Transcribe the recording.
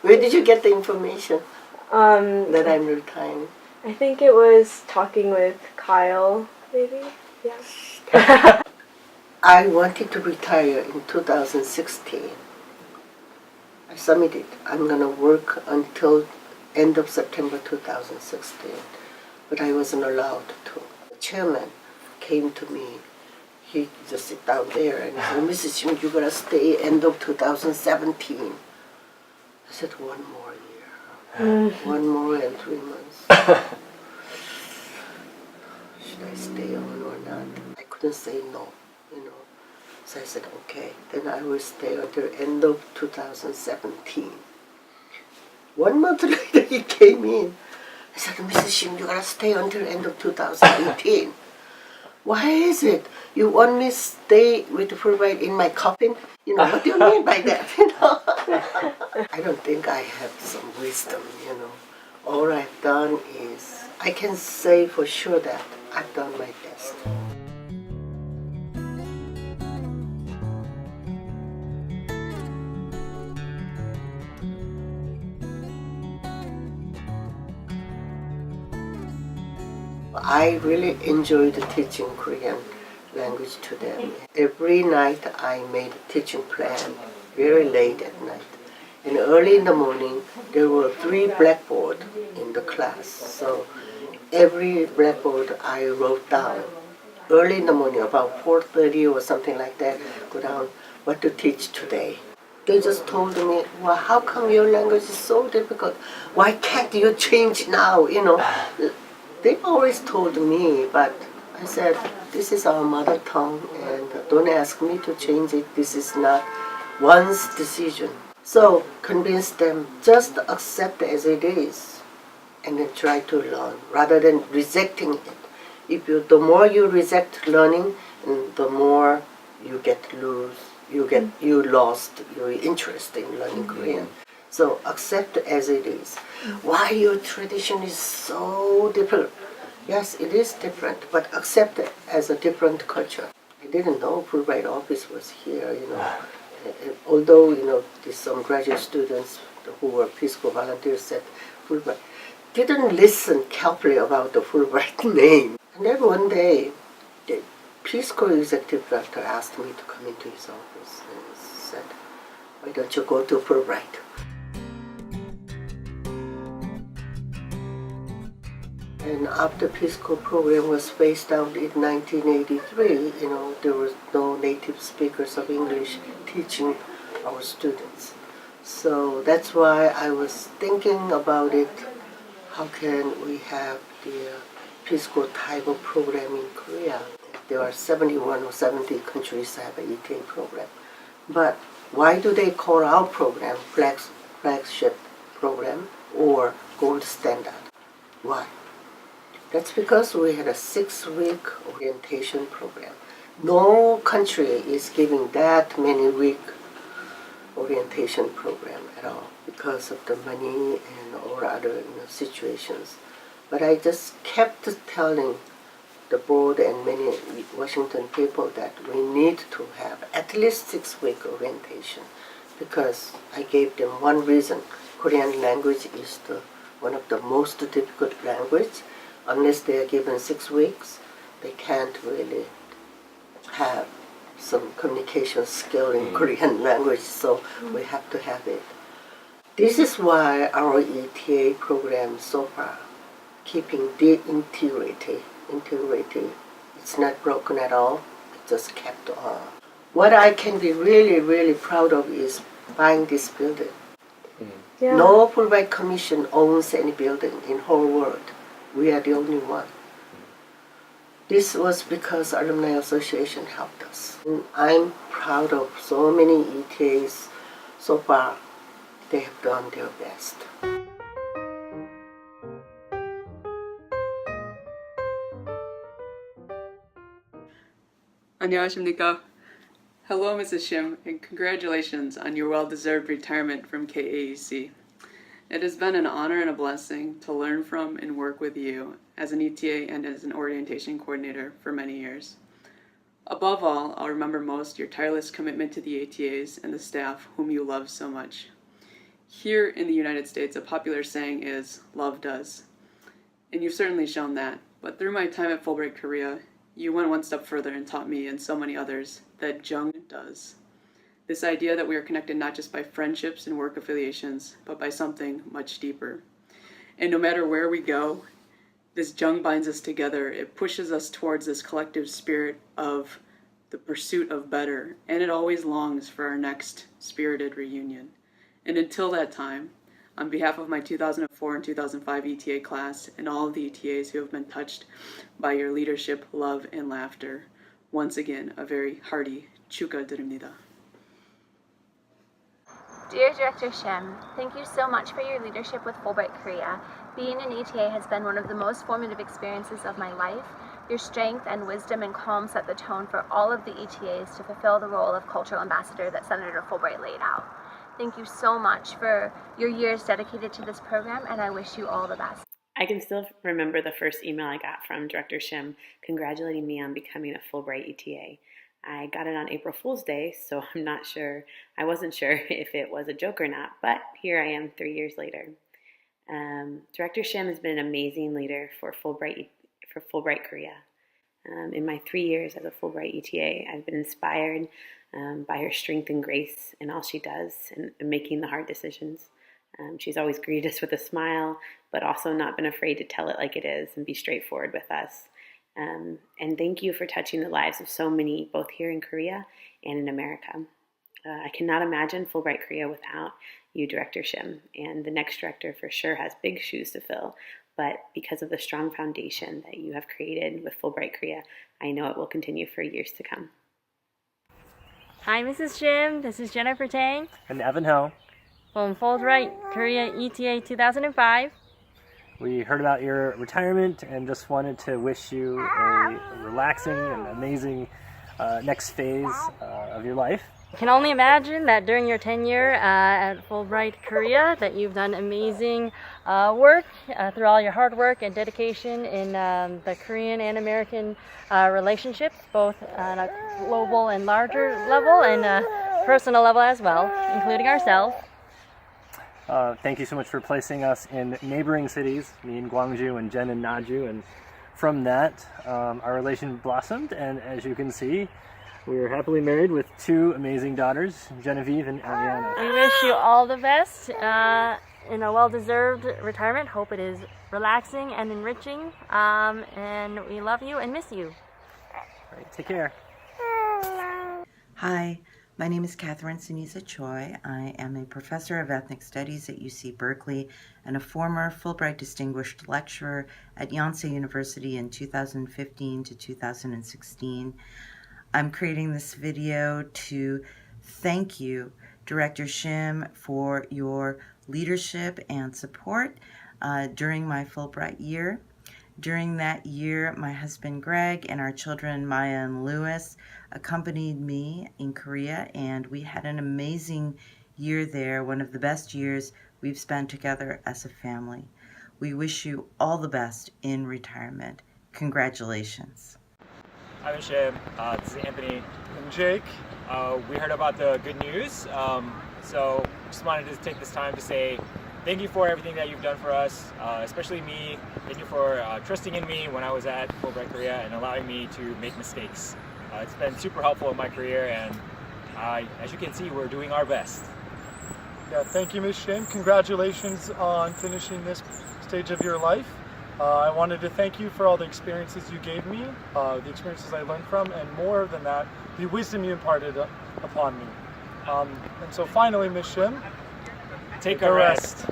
Where did you get the information that I'm retiring? I think it was talking with Kyle, maybe? Yeah. I wanted to retire in 2016. I submitted. I'm going to work until end of September 2016. But I wasn't allowed to. The chairman came to me. He just sit down there and he said, Mrs. Shim, you're going to stay end of 2017. I said, 1 more year. 1 more and 3 months. Should I stay on or not? I couldn't say no, you know. So I said, okay, then I will stay until end of 2017. 1 month later he came in. I said, Mrs. Shim, you gotta stay until end of 2018. Why is it? You want me to stay with Fulbright in my coffin? You know, what do you mean by that? You know? I don't think I have some wisdom, you know. All I've done is, I can say for sure that I've done my best. I really enjoyed teaching Korean language to them. Every night I made a teaching plan, very late at night. And early in the morning, there were 3 blackboards in the class. So every blackboard I wrote down. Early in the morning, about 4:30 or something like that, go down what to teach today. They just told me, well, how come your language is so difficult? Why can't you change now, you know? They always told me, but I said, this is our mother tongue and don't ask me to change it. This is not one's decision. So convince them, just accept as it is and then try to learn rather than rejecting it. The more you reject learning, the more you you lost your interest in learning Korean. So accept as it is. Why your tradition is so different? Yes, it is different, but accept it as a different culture. I didn't know Fulbright office was here, you know. Although, you know, some graduate students who were Peace Corps volunteers said Fulbright, didn't listen carefully about the Fulbright name. And then one day, the Peace Corps executive director asked me to come into his office and said, why don't you go to Fulbright? And after Peace Corps program was phased out in 1983, you know, there was no native speakers of English teaching our students. So that's why I was thinking about it. How can we have the Peace Corps type of program in Korea? There are 71 or 70 countries that have an ETA program. But why do they call our program flagship program or gold standard? Why? That's because we had a 6-week orientation program. No country is giving that many week orientation program at all because of the money and all other situations. But I just kept telling the board and many Washington people that we need to have at least 6-week orientation because I gave them one reason. Korean language is one of the most difficult language. Unless they are given 6 weeks, they can't really have some communication skill in Korean language, so we have to have it. This is why our ETA program so far, keeping the integrity, it's not broken at all, it just kept on. What I can be really, really proud of is buying this building. Yeah. No Fulbright Commission owns any building in whole world. We are the only one. This was because Alumni Association helped us. And I'm proud of so many ETAs so far. They have done their best. 안녕하십니까? Hello, Mrs. Shim, and congratulations on your well-deserved retirement from KAEC. It has been an honor and a blessing to learn from and work with you as an ETA and as an orientation coordinator for many years. Above all, I'll remember most your tireless commitment to the ATAs and the staff whom you love so much. Here in the United States, a popular saying is, "Love does." And you've certainly shown that. But through my time at Fulbright Korea, you went one step further and taught me and so many others that Jung does. This idea that we are connected not just by friendships and work affiliations, but by something much deeper. And no matter where we go, this Jung binds us together. It pushes us towards this collective spirit of the pursuit of better, and it always longs for our next spirited reunion. And until that time, on behalf of my 2004 and 2005 ETA class and all of the ETAs who have been touched by your leadership, love, and laughter, once again, a very hearty 축하드립니다. Dear Director Shim, thank you so much for your leadership with Fulbright Korea. Being an ETA has been one of the most formative experiences of my life. Your strength and wisdom and calm set the tone for all of the ETAs to fulfill the role of cultural ambassador that Senator Fulbright laid out. Thank you so much for your years dedicated to this program, and I wish you all the best. I can still remember the first email I got from Director Shim congratulating me on becoming a Fulbright ETA. I got it on April Fool's Day, so I wasn't sure if it was a joke or not, but here I am 3 years later. Director Shim has been an amazing leader for Fulbright Korea. In my 3 years as a Fulbright ETA, I've been inspired by her strength and grace in all she does and making the hard decisions. She's always greeted us with a smile, but also not been afraid to tell it like it is and be straightforward with us. And thank you for touching the lives of so many, both here in Korea and in America. I cannot imagine Fulbright Korea without you, Director Shim, and the next director for sure has big shoes to fill, but because of the strong foundation that you have created with Fulbright Korea, I know it will continue for years to come. Hi, Mrs. Shim. This is Jennifer Tang And Evan Ho. from Fulbright Korea ETA 2005. We heard about your retirement and just wanted to wish you a relaxing and amazing next phase of your life. I can only imagine that during your tenure at Fulbright Korea that you've done amazing work through all your hard work and dedication in the Korean and American relationships, both on a global and larger level and a personal level as well, including ourselves. Thank you so much for placing us in neighboring cities, me in Gwangju and Jen in Naju, and from that our relation blossomed, and as you can see, we are happily married with two amazing daughters, Genevieve and Ariana. We wish you all the best in a well-deserved retirement. Hope it is relaxing and enriching, and we love you and miss you. All right, take care. Hi, my name is Catherine Sinisa Choi. I am a professor of ethnic studies at UC Berkeley and a former Fulbright Distinguished Lecturer at Yonsei University in 2015 to 2016. I'm creating this video to thank you, Director Shim, for your leadership and support during my Fulbright year. During that year, my husband Greg and our children Maya and Lewis accompanied me in Korea, and we had an amazing year there, one of the best years we've spent together as a family. We wish you all the best in retirement. Congratulations. Hi, Shim. This is Anthony and Jake. We heard about the good news, so just wanted to take this time to say thank you for everything that you've done for us, especially me. Thank you for trusting in me when I was at Fulbright Korea and allowing me to make mistakes. It's been super helpful in my career, and as you can see, we're doing our best. Yeah, thank you, Ms. Shim. Congratulations on finishing this stage of your life. I wanted to thank you for all the experiences you gave me, the experiences I learned from, and more than that, the wisdom you imparted upon me. And so finally, Ms. Shim, take a rest.